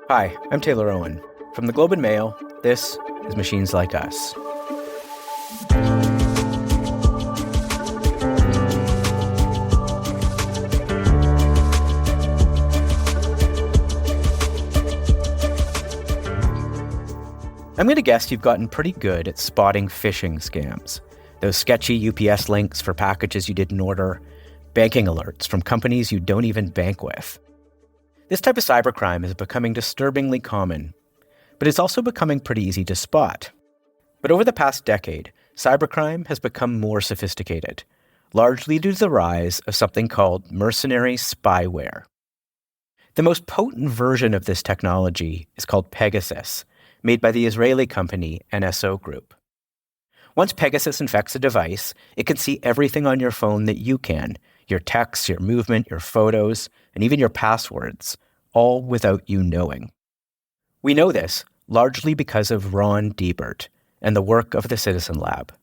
Hi, I'm Taylor Owen. From the Globe and Mail, this is Machines Like Us. I'm going to guess you've gotten pretty good at spotting phishing scams. Those sketchy UPS links for packages you didn't order, banking alerts from companies you don't even bank with. This type of cybercrime is becoming disturbingly common, but it's also becoming pretty easy to spot. But over the past decade, cybercrime has become more sophisticated, largely due to the rise of something called mercenary spyware. The most potent version of this technology is called Pegasus, made by the Israeli company NSO Group. Once Pegasus infects a device, it can see everything on your phone that you can, your texts, your movement, your photos, and even your passwords, all without you knowing. We know this largely because of Ron Deibert and the work of the Citizen Lab,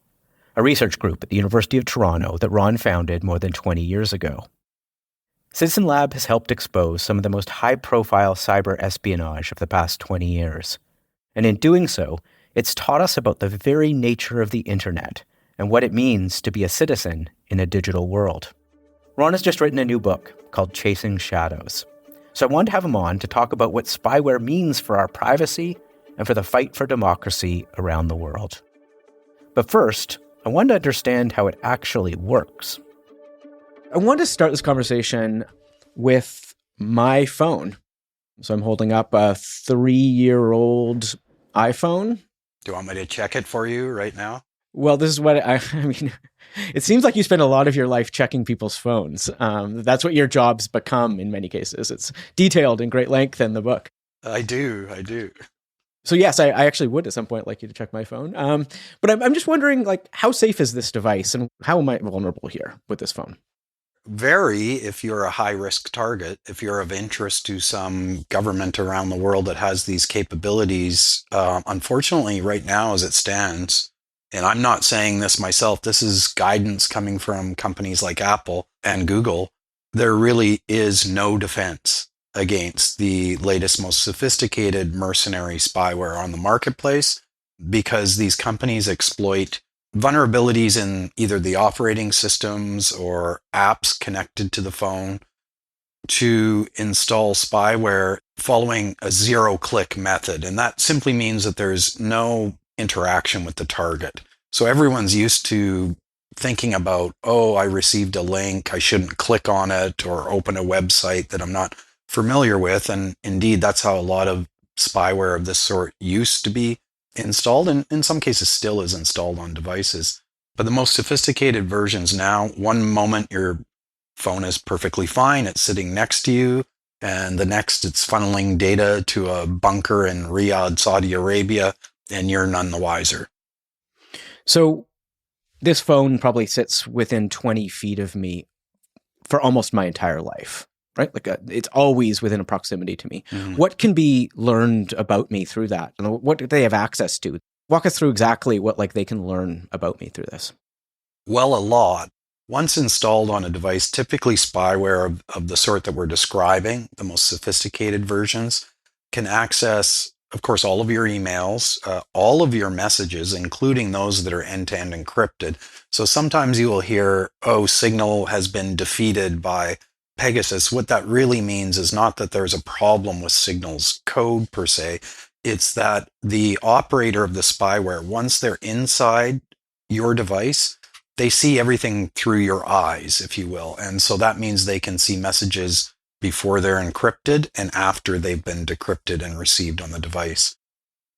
a research group at the University of Toronto that Ron founded more than 20 years ago. Citizen Lab has helped expose some of the most high-profile cyber espionage of the past 20 years. And in doing so, it's taught us about the very nature of the internet and what it means to be a citizen in a digital world. Ron has just written a new book called Chasing Shadows. So I wanted to have him on to talk about what spyware means for our privacy and for the fight for democracy around the world. But first, I wanted to understand how it actually works. I wanted to start this conversation with my phone. So I'm holding up a 3-year-old iPhone. Do you want me to check it for you right now? Well, this is what I mean, it seems like you spend a lot of your life checking people's phones. That's what your job's become in many cases. It's detailed in great length in the book. I do. So yes, I actually would at some point like you to check my phone. But I'm just wondering, like, how safe is this device and how am I vulnerable here with this phone? Very, if you're a high-risk target, if you're of interest to some government around the world that has these capabilities. Unfortunately, right now as it stands, and I'm not saying this myself, this is guidance coming from companies like Apple and Google, there really is no defense against the latest, most sophisticated mercenary spyware on the marketplace because these companies exploit vulnerabilities in either the operating systems or apps connected to the phone to install spyware following a zero-click method. And that simply means that there's no interaction with the target. So everyone's used to thinking about, I received a link, I shouldn't click on it or open a website that I'm not familiar with. And indeed, that's how a lot of spyware of this sort used to be installed, and in some cases still is installed on devices. But the most sophisticated versions now, one moment your phone is perfectly fine, it's sitting next to you, and the next it's funneling data to a bunker in Riyadh, Saudi Arabia, and you're none the wiser. So this phone probably sits within 20 feet of me for almost my entire life, right? It's always within a proximity to me. Mm-hmm. What can be learned about me through that? And what do they have access to? Walk us through exactly what they can learn about me through this. Well, a lot. Once installed on a device, typically spyware of the sort that we're describing, the most sophisticated versions, can access, of course, all of your emails, all of your messages, including those that are end-to-end encrypted. So sometimes you will hear, Signal has been defeated by Pegasus. What that really means is not that there's a problem with Signal's code per se. It's that the operator of the spyware, once they're inside your device, they see everything through your eyes, if you will. And so that means they can see messages before they're encrypted and after they've been decrypted and received on the device.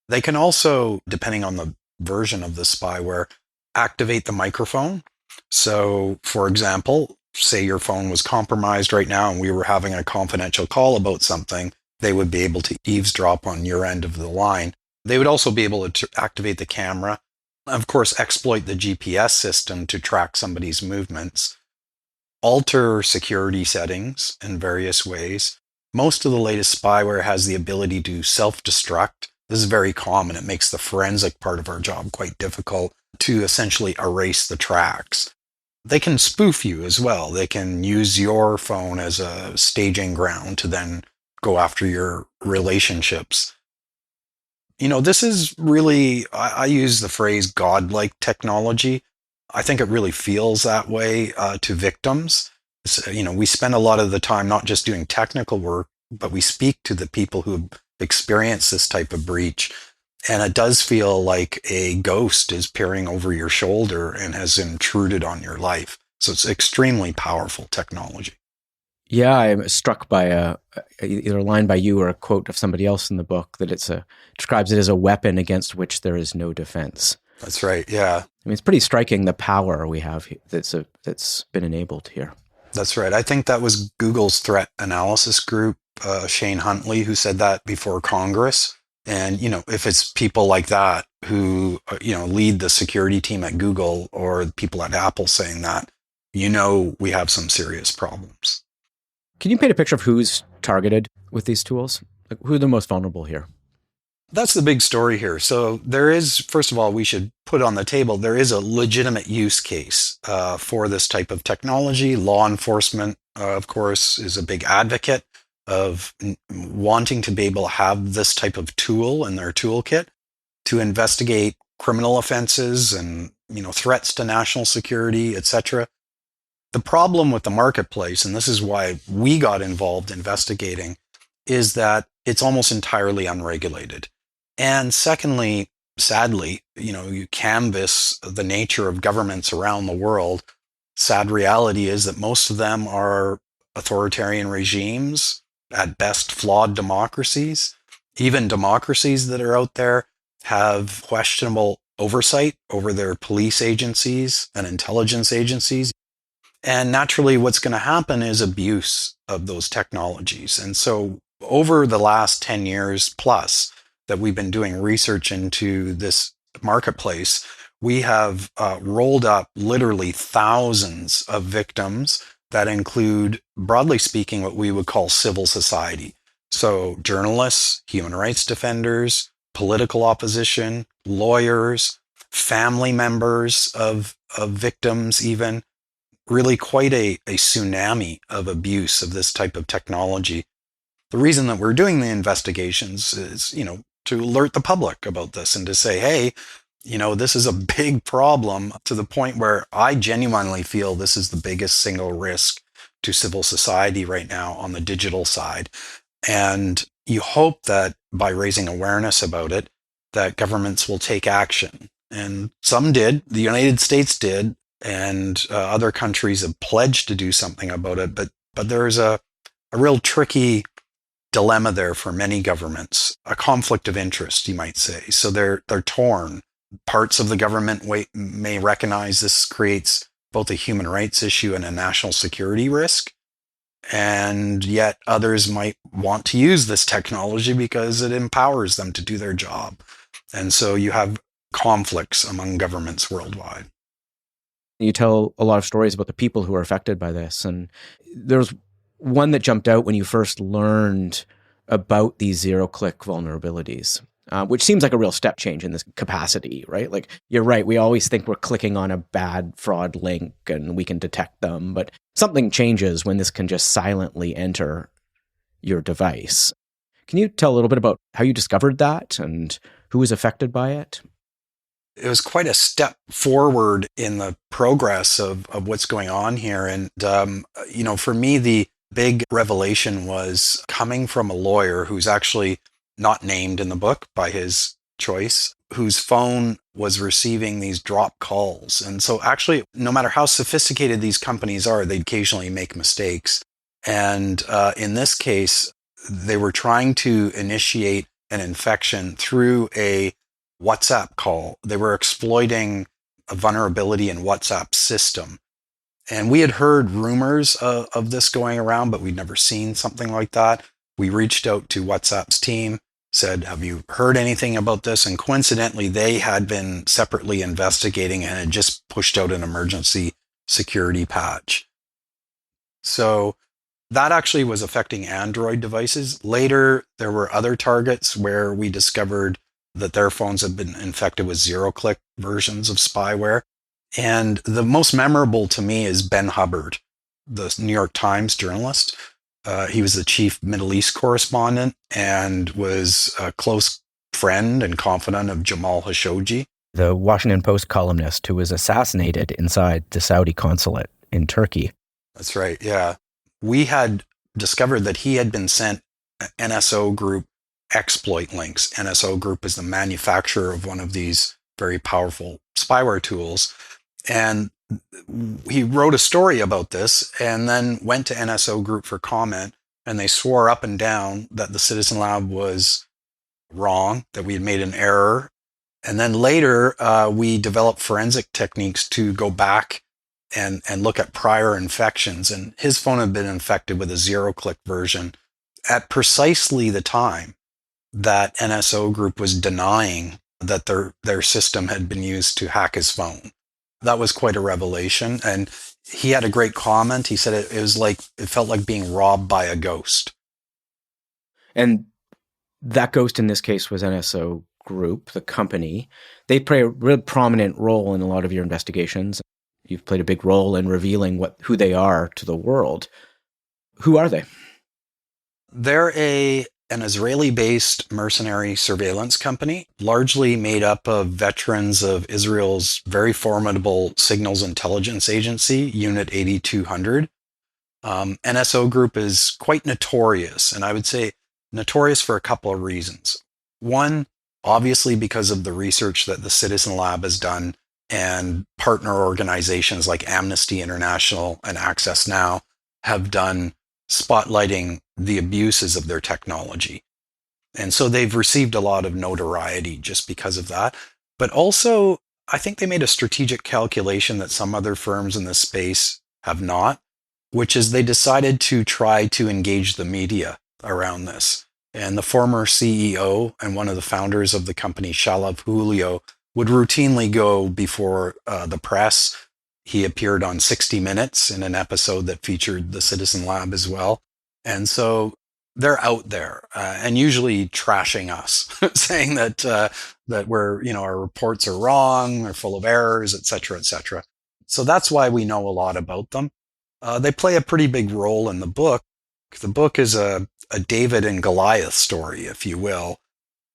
They can also, depending on the version of the spyware, activate the microphone. So, for example, say your phone was compromised right now and we were having a confidential call about something, they would be able to eavesdrop on your end of the line. They would also be able to activate the camera, of course, exploit the GPS system to track somebody's movements, alter security settings in various ways. Most of the latest spyware has the ability to self-destruct. This is very common. It makes the forensic part of our job quite difficult to essentially erase the tracks. They can spoof you as well. They can use your phone as a staging ground to then go after your relationships. This is really, I use the phrase godlike technology. I think it really feels that way to victims. So, we spend a lot of the time not just doing technical work, but we speak to the people who have experienced this type of breach. And it does feel like a ghost is peering over your shoulder and has intruded on your life. So it's extremely powerful technology. Yeah, I'm struck by either a line by you or a quote of somebody else in the book that describes it as a weapon against which there is no defense. That's right. Yeah. I mean, it's pretty striking the power we have that's been enabled here. That's right. I think that was Google's threat analysis group, Shane Huntley, who said that before Congress. And, if it's people like that who, lead the security team at Google or people at Apple saying that, we have some serious problems. Can you paint a picture of who's targeted with these tools? Like, who are the most vulnerable here? That's the big story here. So there is, first of all, we should put on the table, there is a legitimate use case for this type of technology. Law enforcement, of course, is a big advocate of wanting to be able to have this type of tool in their toolkit to investigate criminal offenses and, threats to national security, etc. The problem with the marketplace, and this is why we got involved investigating, is that it's almost entirely unregulated. And secondly, sadly, you canvass the nature of governments around the world. Sad reality is that most of them are authoritarian regimes, at best flawed democracies. Even democracies that are out there have questionable oversight over their police agencies and intelligence agencies. And naturally, what's going to happen is abuse of those technologies. And so over the last 10 years plus that we've been doing research into this marketplace, we have rolled up literally thousands of victims that include, broadly speaking, what we would call civil society. So journalists, human rights defenders, political opposition, lawyers, family members of victims even. Really quite a tsunami of abuse of this type of technology. The reason that we're doing the investigations is, to alert the public about this and to say, hey, this is a big problem, to the point where I genuinely feel this is the biggest single risk to civil society right now on the digital side. And you hope that by raising awareness about it, that governments will take action. And some did. The United States did. And other countries have pledged to do something about it. But there's a real tricky dilemma there for many governments, a conflict of interest, you might say. So they're torn. Parts of the government may recognize this creates both a human rights issue and a national security risk. And yet others might want to use this technology because it empowers them to do their job. And so you have conflicts among governments worldwide. You tell a lot of stories about the people who are affected by this. And there's one that jumped out when you first learned about these zero-click vulnerabilities, which seems like a real step change in this capacity, right? Like, you're right. We always think we're clicking on a bad fraud link and we can detect them. But something changes when this can just silently enter your device. Can you tell a little bit about how you discovered that and who was affected by it? It was quite a step forward in the progress of what's going on here. And, for me, the big revelation was coming from a lawyer who's actually not named in the book by his choice, whose phone was receiving these drop calls. And so actually, no matter how sophisticated these companies are, they occasionally make mistakes. And in this case, they were trying to initiate an infection through a WhatsApp call. They were exploiting a vulnerability in WhatsApp's system. And we had heard rumors of this going around, but we'd never seen something like that. We reached out to WhatsApp's team, said, have you heard anything about this? And coincidentally, they had been separately investigating and had just pushed out an emergency security patch. So that actually was affecting Android devices. Later, there were other targets where we discovered that their phones had been infected with zero-click versions of spyware. And the most memorable to me is Ben Hubbard, the New York Times journalist, He was the chief Middle East correspondent and was a close friend and confidant of Jamal Khashoggi, the Washington Post columnist who was assassinated inside the Saudi consulate in Turkey. That's right, yeah. We had discovered that he had been sent NSO Group exploit links. NSO Group is the manufacturer of one of these very powerful spyware tools. And he wrote a story about this and then went to NSO Group for comment, and they swore up and down that the Citizen Lab was wrong, that we had made an error. And then later, we developed forensic techniques to go back and look at prior infections. And his phone had been infected with a zero-click version at precisely the time that NSO Group was denying that their system had been used to hack his phone. That was quite a revelation. And he had a great comment. He said it felt like being robbed by a ghost. And that ghost in this case was NSO Group, the company. They play a real prominent role in a lot of your investigations. You've played a big role in revealing who they are to the world. Who are they? They're an Israeli-based mercenary surveillance company, largely made up of veterans of Israel's very formidable signals intelligence agency, Unit 8200. NSO Group is quite notorious, and I would say notorious for a couple of reasons. One, obviously because of the research that the Citizen Lab has done, and partner organizations like Amnesty International and Access Now have done, spotlighting the abuses of their technology. And so they've received a lot of notoriety just because of that. But also, I think they made a strategic calculation that some other firms in this space have not, which is they decided to try to engage the media around this. And the former CEO and one of the founders of the company, Shalav Julio, would routinely go before the press. He appeared on 60 Minutes in an episode that featured the Citizen Lab as well. And so they're out there and usually trashing us, saying that our reports are wrong, they're full of errors, et cetera, et cetera. So that's why we know a lot about them. They play a pretty big role in the book. The book is a David and Goliath story, if you will.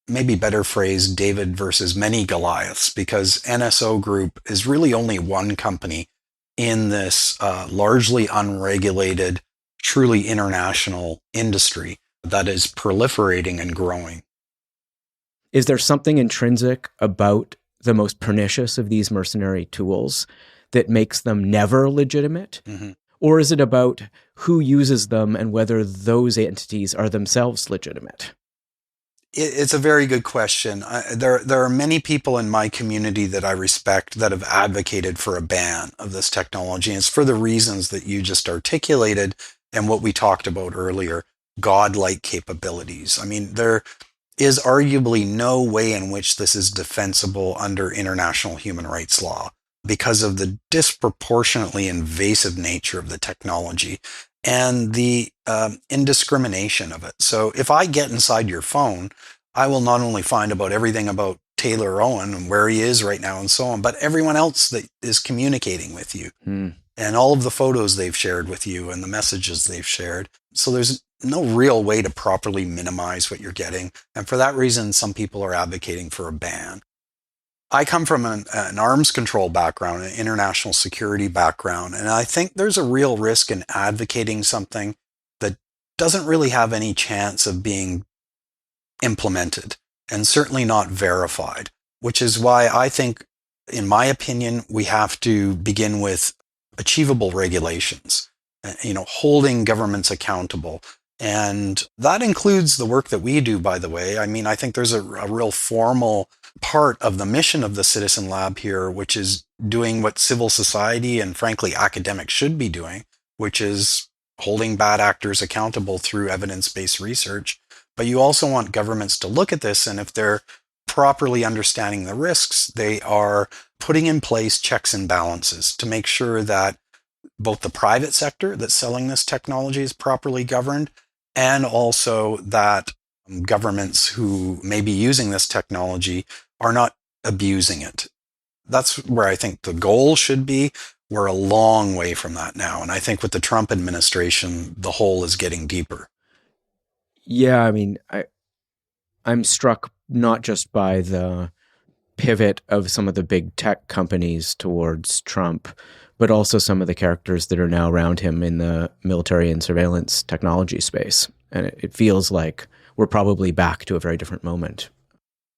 Maybe better phrased, David versus many Goliaths, because NSO Group is really only one company in this largely unregulated, truly international industry that is proliferating and growing. Is there something intrinsic about the most pernicious of these mercenary tools that makes them never legitimate? Mm-hmm. Or is it about who uses them and whether those entities are themselves legitimate? It's a very good question. There are many people in my community that I respect that have advocated for a ban of this technology. And it's for the reasons that you just articulated and what we talked about earlier, godlike capabilities. I mean, there is arguably no way in which this is defensible under international human rights law because of the disproportionately invasive nature of the technology and the indiscrimination of it. So if I get inside your phone, I will not only find about everything about Taylor Owen and where he is right now and so on, but everyone else that is communicating with you and all of the photos they've shared with you and the messages they've shared. So there's no real way to properly minimize what you're getting. And for that reason, some people are advocating for a ban. I come from an arms control background, an international security background, and I think there's a real risk in advocating something that doesn't really have any chance of being implemented and certainly not verified, which is why I think, in my opinion, we have to begin with achievable regulations, holding governments accountable. And that includes the work that we do, by the way. I mean, I think there's a real formal part of the mission of the Citizen Lab here, which is doing what civil society and frankly academics should be doing, which is holding bad actors accountable through evidence-based research. But you also want governments to look at this, and if they're properly understanding the risks, they are putting in place checks and balances to make sure that both the private sector that's selling this technology is properly governed, and also that governments who may be using this technology are not abusing it. That's where I think the goal should be. We're a long way from that now. And I think with the Trump administration, the hole is getting deeper. Yeah, I mean, I'm struck not just by the pivot of some of the big tech companies towards Trump, but also some of the characters that are now around him in the military and surveillance technology space. And it feels like we're probably back to a very different moment.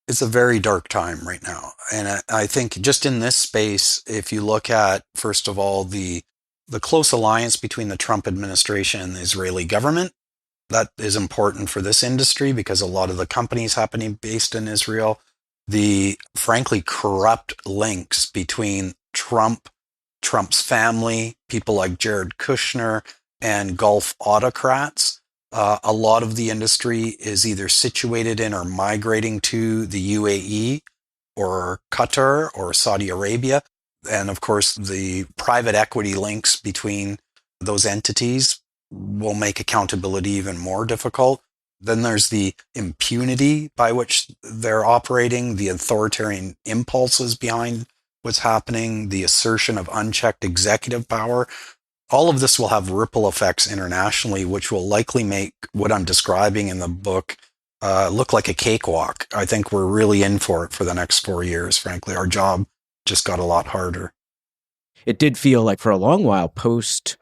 It's a very dark time right now. And I think just in this space, if you look at, first of all, the close alliance between the Trump administration and the Israeli government, that is important for this industry because a lot of the companies happening based in Israel, the frankly corrupt links between Trump's family, people like Jared Kushner, and Gulf autocrats. A lot of the industry is either situated in or migrating to the UAE or Qatar or Saudi Arabia. And of course, the private equity links between those entities will make accountability even more difficult. Then there's the impunity by which they're operating, the authoritarian impulses behind what's happening, the assertion of unchecked executive power. All of this will have ripple effects internationally, which will likely make what I'm describing in the book look like a cakewalk. I think we're really in for it for the next 4 years, frankly. Our job just got a lot harder. It did feel like for a long while, post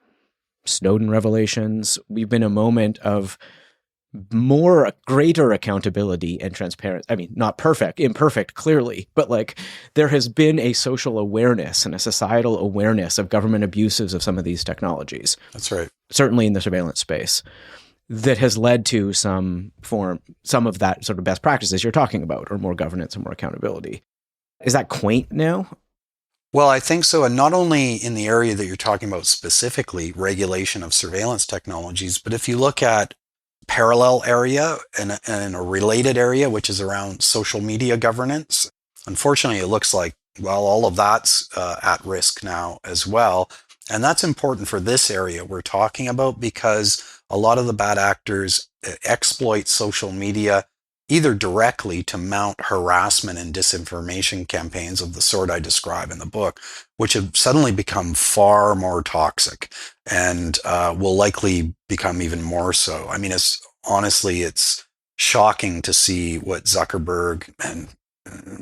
Snowden revelations, we've been a moment of greater accountability and transparency. I mean, not perfect, imperfect, clearly, but like there has been a social awareness and a societal awareness of government abuses of some of these technologies. That's right. Certainly in the surveillance space, that has led to some of that sort of best practices you're talking about, or more governance and more accountability. Is that quaint now? Well, I think so. And not only in the area that you're talking about specifically, regulation of surveillance technologies, but if you look at parallel area and a related area, which is around social media governance, unfortunately, it looks like, well, all of that's at risk now as well. And that's important for this area we're talking about because a lot of the bad actors exploit social media either directly to mount harassment and disinformation campaigns of the sort I describe in the book, which have suddenly become far more toxic and will likely become even more so. I mean, it's shocking to see what Zuckerberg and,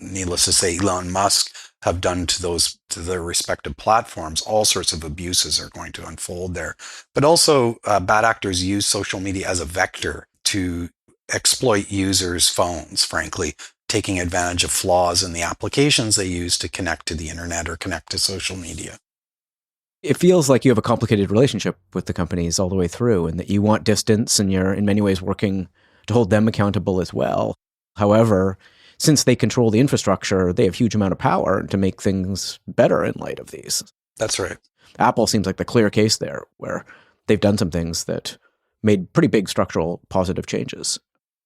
needless to say, Elon Musk have done to their respective platforms. All sorts of abuses are going to unfold there. But also, bad actors use social media as a vector to exploit users' phones, frankly, taking advantage of flaws in the applications they use to connect to the internet or connect to social media. It feels like you have a complicated relationship with the companies all the way through, and that you want distance and you're in many ways working to hold them accountable as well. However, since they control the infrastructure, they have huge amount of power to make things better in light of these. That's right. Apple seems like the clear case there, where they've done some things that made pretty big structural positive changes.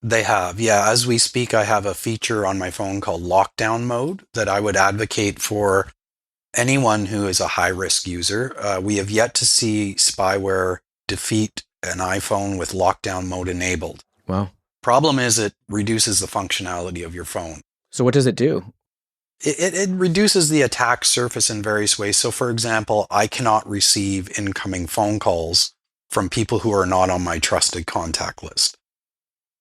They have, yeah. As we speak, I have a feature on my phone called lockdown mode that I would advocate for anyone who is a high-risk user. We have yet to see spyware defeat an iPhone with lockdown mode enabled. Wow. Problem is it reduces the functionality of your phone. So what does it do? It reduces the attack surface in various ways. So, for example, I cannot receive incoming phone calls from people who are not on my trusted contact list.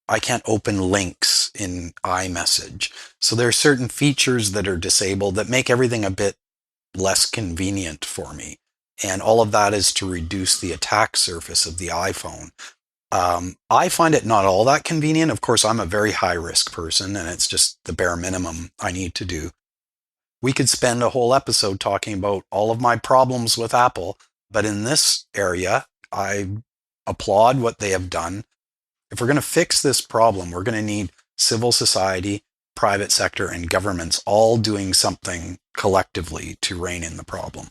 I can't open links in iMessage. So there are certain features that are disabled that make everything a bit less convenient for me. And all of that is to reduce the attack surface of the iPhone. I find it not all that convenient. Of course, I'm a very high-risk person, and it's just the bare minimum I need to do. We could spend a whole episode talking about all of my problems with Apple, but in this area, I applaud what they have done. If we're going to fix this problem, we're going to need civil society, private sector, and governments all doing something collectively to rein in the problem.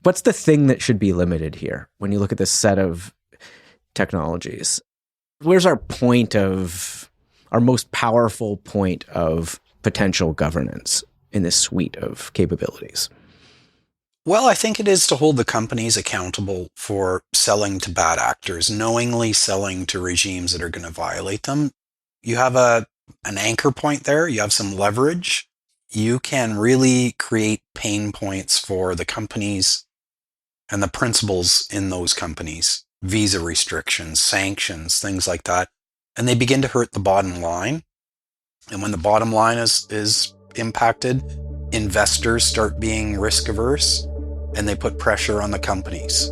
What's the thing that should be limited here when you look at this set of technologies? Where's our most powerful point of potential governance in this suite of capabilities? Well, I think it is to hold the companies accountable for selling to bad actors, knowingly selling to regimes that are going to violate them. You have an anchor point there. You have some leverage. you can really create pain points for the companies and the principals in those companies, visa restrictions, sanctions, things like that. And they begin to hurt the bottom line. And when the bottom line is impacted, investors start being risk averse and they put pressure on the companies.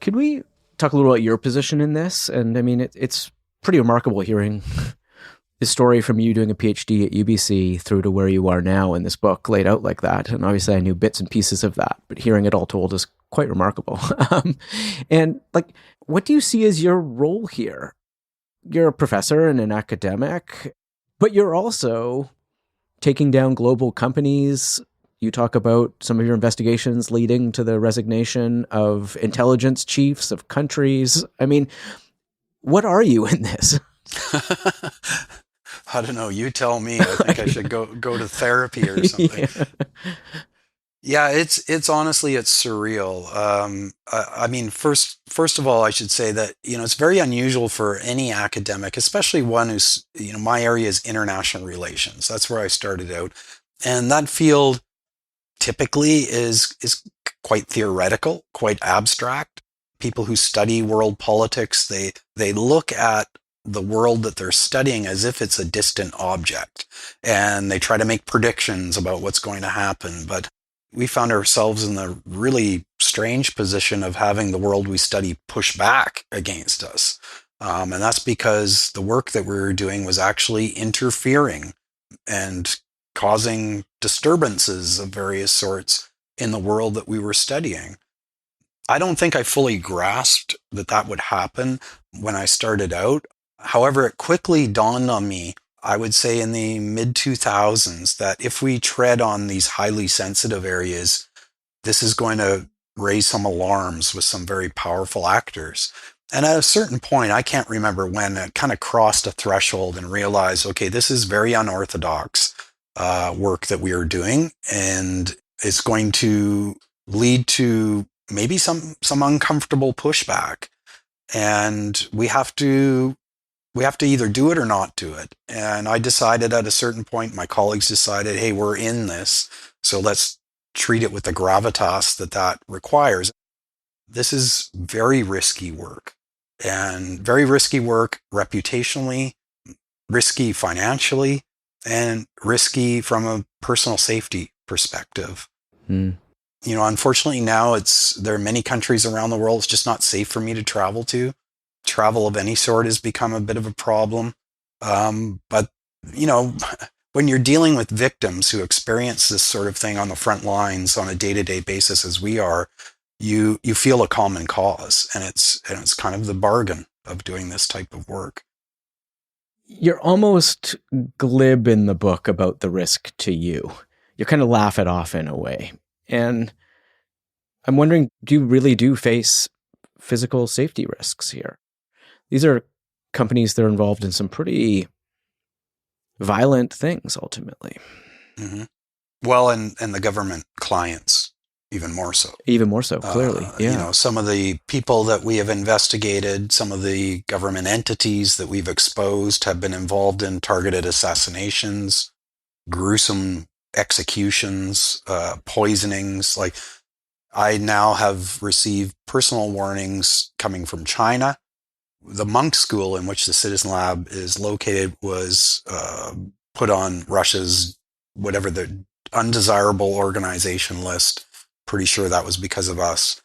Could we talk a little about your position in this? And I mean, it's pretty remarkable hearing the story from you doing a PhD at UBC through to where you are now in this book laid out like that. And obviously I knew bits and pieces of that, but hearing it all told is quite remarkable. And like, what do you see as your role here? You're a professor and an academic, but you're also taking down global companies. You talk about some of your investigations leading to the resignation of intelligence chiefs of countries. I mean, what are you in this? I don't know. You tell me. I think I should go to therapy or something. Yeah, it's honestly, it's surreal. I mean, first of all, I should say that, it's very unusual for any academic, especially one who's, my area is international relations. That's where I started out. And that field typically is quite theoretical, quite abstract. People who study world politics, they look at the world that they're studying as if it's a distant object, and they try to make predictions about what's going to happen. But we found ourselves in the really strange position of having the world we study push back against us. And that's because the work that we were doing was actually interfering and causing disturbances of various sorts in the world that we were studying. I don't think I fully grasped that would happen when I started out. However, it quickly dawned on me, I would say in the mid-2000s, that if we tread on these highly sensitive areas, this is going to raise some alarms with some very powerful actors. And at a certain point, I can't remember when, it kind of crossed a threshold and realized, okay, this is very unorthodox work that we are doing, and it's going to lead to maybe some uncomfortable pushback. And we have to either do it or not do it. And I decided at a certain point, my colleagues decided, hey, we're in this, so let's treat it with the gravitas that requires. This is very risky work, and very risky work reputationally, risky financially, and risky from a personal safety perspective. Unfortunately now there are many countries around the world it's just not safe for me to travel to. Travel of any sort has become a bit of a problem. But when you're dealing with victims who experience this sort of thing on the front lines on a day-to-day basis as we are, you feel a common cause, and it's kind of the bargain of doing this type of work. You're almost glib in the book about the risk to you. You kind of laugh it off in a way. And I'm wondering, do you really face physical safety risks here? These are companies that are involved in some pretty violent things, ultimately. Mm-hmm. Well, and the government clients, even more so. Even more so, clearly. Yeah. Some of the people that we have investigated, some of the government entities that we've exposed have been involved in targeted assassinations, gruesome executions, poisonings. Like, I now have received personal warnings coming from China. The monk school in which the Citizen Lab is located was put on Russia's, whatever, the undesirable organization list. Pretty sure that was because of us.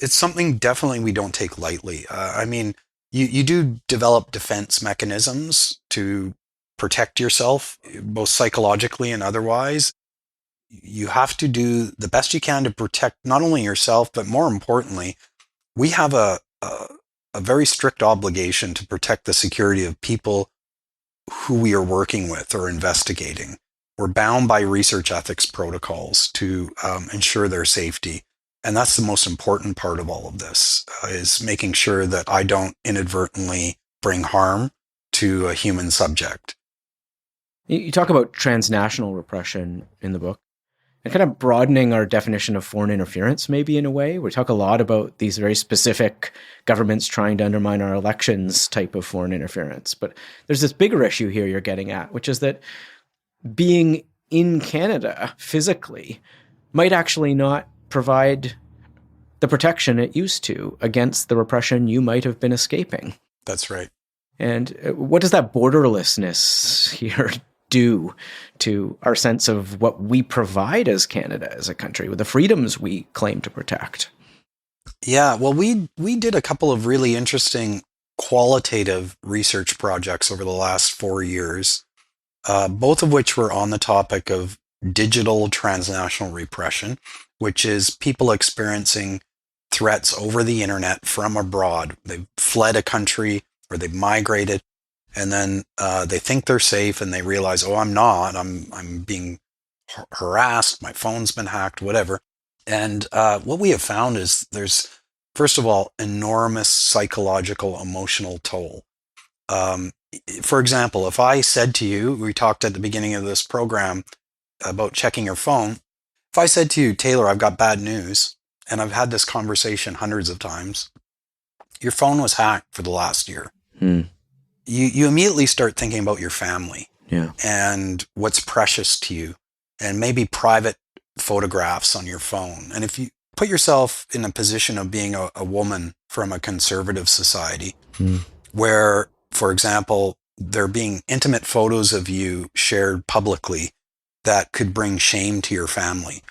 It's something definitely we don't take lightly. I mean, you do develop defense mechanisms to protect yourself, both psychologically and otherwise. You have to do the best you can to protect not only yourself, but more importantly, we have a very strict obligation to protect the security of people who we are working with or investigating. We're bound by research ethics protocols to ensure their safety. And that's the most important part of all of this, is making sure that I don't inadvertently bring harm to a human subject. You talk about transnational repression in the book and kind of broadening our definition of foreign interference, maybe in a way. We talk a lot about these very specific governments trying to undermine our elections type of foreign interference. But there's this bigger issue here you're getting at, which is that being in Canada physically might actually not provide the protection it used to against the repression you might have been escaping. That's right. And what does that borderlessness here do to our sense of what we provide as Canada, as a country, with the freedoms we claim to protect? Yeah, well, we did a couple of really interesting qualitative research projects over the last 4 years, both of which were on the topic of digital transnational repression, which is people experiencing threats over the internet from abroad. They've fled a country or they've migrated, and then they think they're safe and they realize, oh, I'm not. I'm being harassed. My phone's been hacked, whatever. And what we have found is there's, first of all, enormous psychological, emotional toll. For example, if I said to you, we talked at the beginning of this program about checking your phone. If I said to you, Taylor, I've got bad news, and I've had this conversation hundreds of times, your phone was hacked for the last year. You immediately start thinking about your family and what's precious to you, and maybe private photographs on your phone. And if you put yourself in a position of being a woman from a conservative society, where, for example, there being intimate photos of you shared publicly that could bring shame to your family,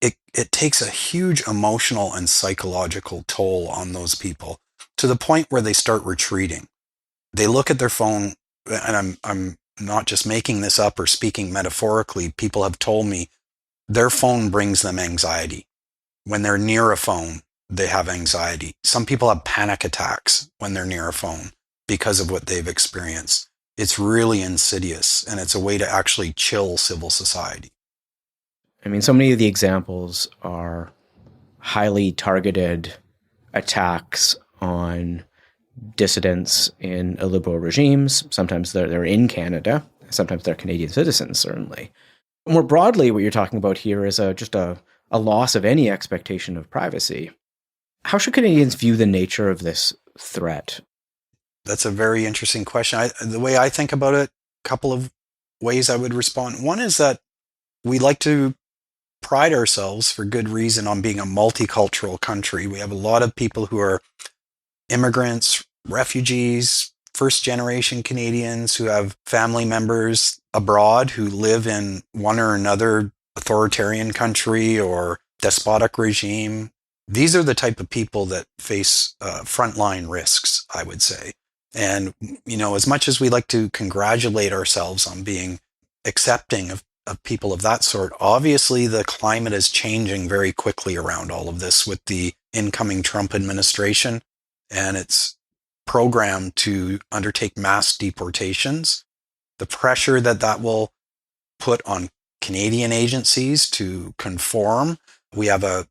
it takes a huge emotional and psychological toll on those people, to the point where they start retreating. They look at their phone, and I'm not just making this up or speaking metaphorically. People have told me their phone brings them anxiety. When they're near a phone, they have anxiety. Some people have panic attacks when they're near a phone because of what they've experienced. It's really insidious, and it's a way to actually chill civil society. I mean, so many of the examples are highly targeted attacks on dissidents in illiberal regimes. Sometimes they're in Canada. Sometimes they're Canadian citizens, certainly. More broadly, what you're talking about here is just a loss of any expectation of privacy. How should Canadians view the nature of this threat? That's a very interesting question. The way I think about it, a couple of ways I would respond. One is that we like to pride ourselves, for good reason, on being a multicultural country. We have a lot of people who are immigrants, refugees, first-generation Canadians who have family members abroad who live in one or another authoritarian country or despotic regime. These are the type of people that face frontline risks, I would say. And, as much as we like to congratulate ourselves on being accepting of people of that sort, obviously the climate is changing very quickly around all of this with the incoming Trump administration and its program to undertake mass deportations. The pressure that will put on Canadian agencies to conform. We have the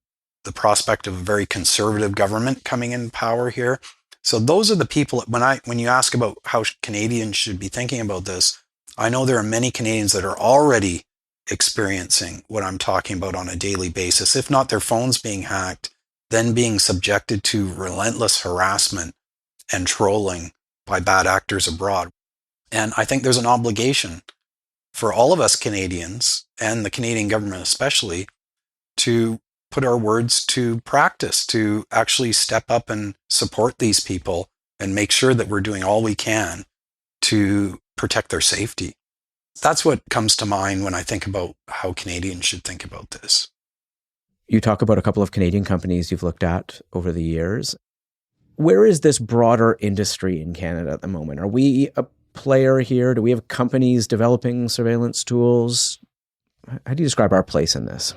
prospect of a very conservative government coming in power here. So those are the people, when you ask about how Canadians should be thinking about this, I know there are many Canadians that are already experiencing what I'm talking about on a daily basis, if not their phones being hacked, then being subjected to relentless harassment and trolling by bad actors abroad. And I think there's an obligation for all of us Canadians, and the Canadian government especially, to put our words to practice, to actually step up and support these people and make sure that we're doing all we can to protect their safety. That's what comes to mind when I think about how Canadians should think about this. You talk about a couple of Canadian companies you've looked at over the years. Where is this broader industry in Canada at the moment? Are we a player here? Do we have companies developing surveillance tools? How do you describe our place in this?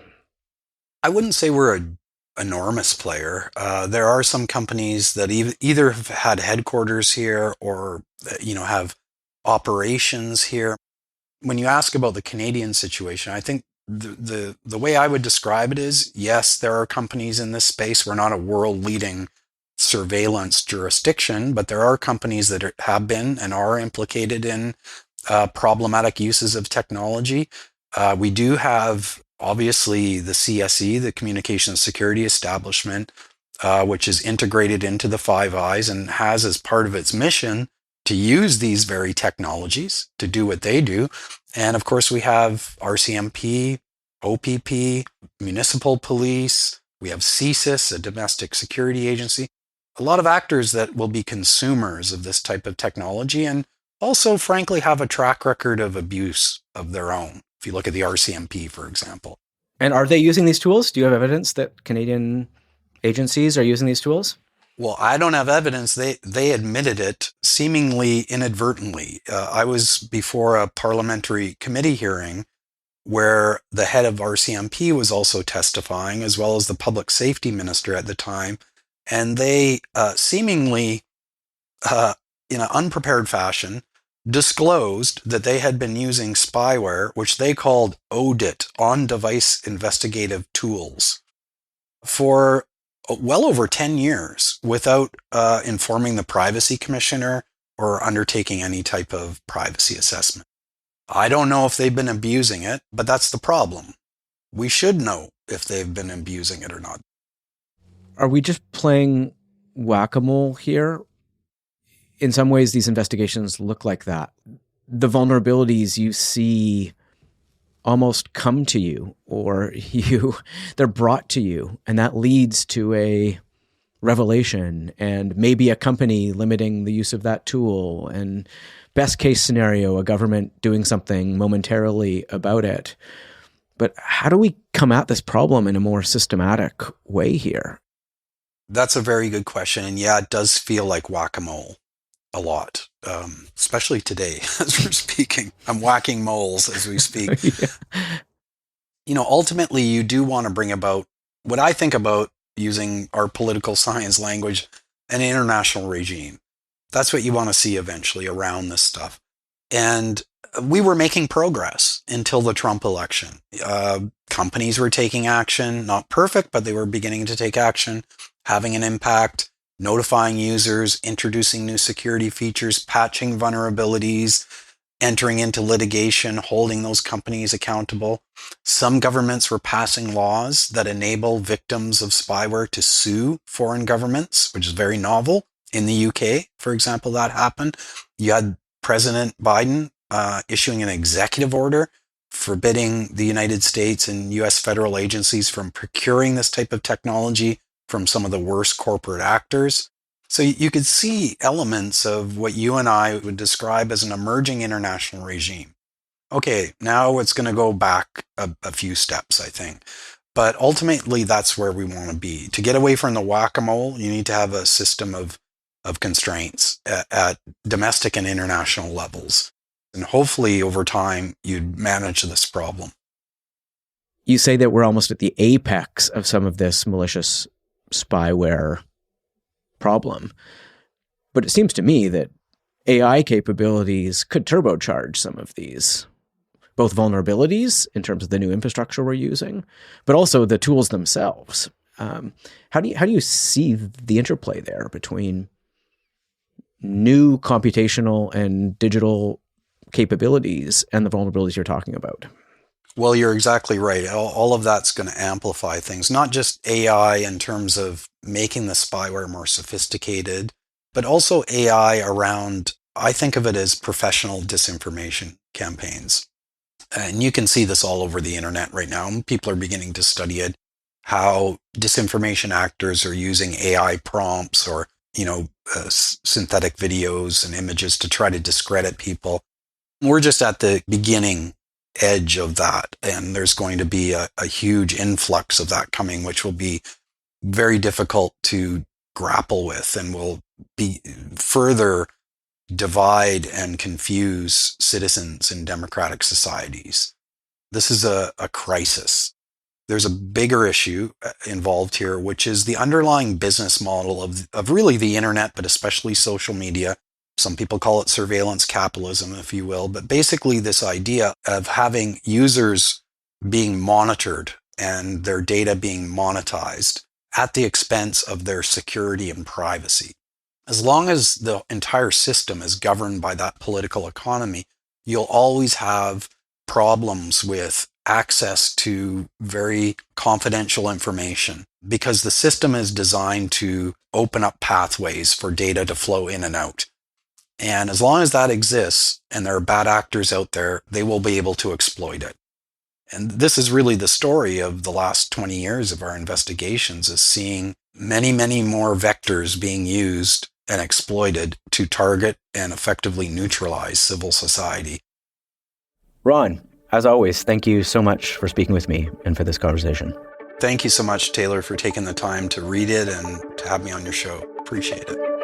I wouldn't say we're an enormous player. There are some companies that either have had headquarters here or have operations here. When you ask about the Canadian situation, I think the way I would describe it is, yes, there are companies in this space. We're not a world-leading surveillance jurisdiction, but there are companies that have been and are implicated in problematic uses of technology. We do have, obviously, the CSE, the Communications Security Establishment, which is integrated into the Five Eyes and has as part of its mission to use these very technologies to do what they do. And of course, we have RCMP, OPP, municipal police, we have CSIS, a domestic security agency, a lot of actors that will be consumers of this type of technology and also, frankly, have a track record of abuse of their own. If you look at the RCMP, for example. And are they using these tools? Do you have evidence that Canadian agencies are using these tools? Well, I don't have evidence. They admitted it seemingly inadvertently. I was before a parliamentary committee hearing where the head of RCMP was also testifying, as well as the public safety minister at the time. And they seemingly, in an unprepared fashion, disclosed that they had been using spyware, which they called ODIT, on-device investigative tools, for well over 10 years without informing the privacy commissioner or undertaking any type of privacy assessment. I don't know if they've been abusing it, but that's the problem. We should know if they've been abusing it or not. Are we just playing whack-a-mole here? In some ways, these investigations look like that. The vulnerabilities you see almost come to you, or they're brought to you, and that leads to a revelation and maybe a company limiting the use of that tool, and best case scenario, a government doing something momentarily about it. But how do we come at this problem in a more systematic way here? That's a very good question. And yeah, it does feel like whack-a-mole a lot, especially today as we're speaking. I'm whacking moles as we speak. Yeah. Ultimately, you do want to bring about what I think about, using our political science language, an international regime. That's what you want to see eventually around this stuff. And we were making progress until the Trump election. Companies were taking action, not perfect, but they were beginning to take action, having an impact, notifying users, introducing new security features, patching vulnerabilities, entering into litigation, holding those companies accountable. Some governments were passing laws that enable victims of spyware to sue foreign governments, which is very novel. In the UK, for example, that happened. You had President Biden issuing an executive order forbidding the United States and US federal agencies from procuring this type of technology from some of the worst corporate actors. So you could see elements of what you and I would describe as an emerging international regime. Okay, now it's going to go back a few steps, I think. But ultimately, that's where we want to be. To get away from the whack-a-mole, you need to have a system of constraints at domestic and international levels. And hopefully, over time, you'd manage this problem. You say that we're almost at the apex of some of this malicious spyware problem. But it seems to me that AI capabilities could turbocharge some of these, both vulnerabilities in terms of the new infrastructure we're using, but also the tools themselves. How do you see the interplay there between new computational and digital capabilities and the vulnerabilities you're talking about? Well, you're exactly right. All of that's going to amplify things, not just AI in terms of making the spyware more sophisticated, but also AI around, I think of it as professional disinformation campaigns. And you can see this all over the internet right now. People are beginning to study it, how disinformation actors are using AI prompts or, synthetic videos and images to try to discredit people. We're just at the beginning edge of that, and there's going to be a huge influx of that coming, which will be very difficult to grapple with and will be further divide and confuse citizens in democratic societies. This is a crisis. There's a bigger issue involved here, which is the underlying business model of really the internet, but especially social media. Some people call it surveillance capitalism, if you will, but basically this idea of having users being monitored and their data being monetized at the expense of their security and privacy. As long as the entire system is governed by that political economy, you'll always have problems with access to very confidential information because the system is designed to open up pathways for data to flow in and out. And as long as that exists and there are bad actors out there, they will be able to exploit it. And this is really the story of the last 20 years of our investigations, is seeing many, many more vectors being used and exploited to target and effectively neutralize civil society. Ron, as always, thank you so much for speaking with me and for this conversation. Thank you so much, Taylor, for taking the time to read it and to have me on your show. Appreciate it.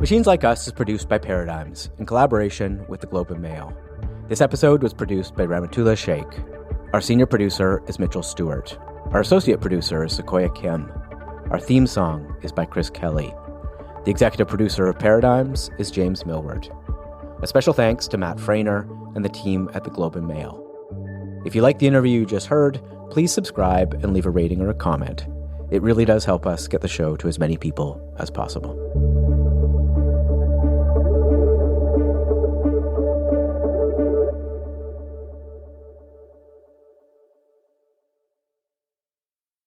Machines Like Us is produced by Paradigms in collaboration with the Globe and Mail. This episode was produced by Ramatullah Sheikh. Our senior producer is Mitchell Stewart. Our associate producer is Sequoia Kim. Our theme song is by Chris Kelly. The executive producer of Paradigms is James Millward. A special thanks to Matt Frainer and the team at the Globe and Mail. If you like the interview you just heard, please subscribe and leave a rating or a comment. It really does help us get the show to as many people as possible.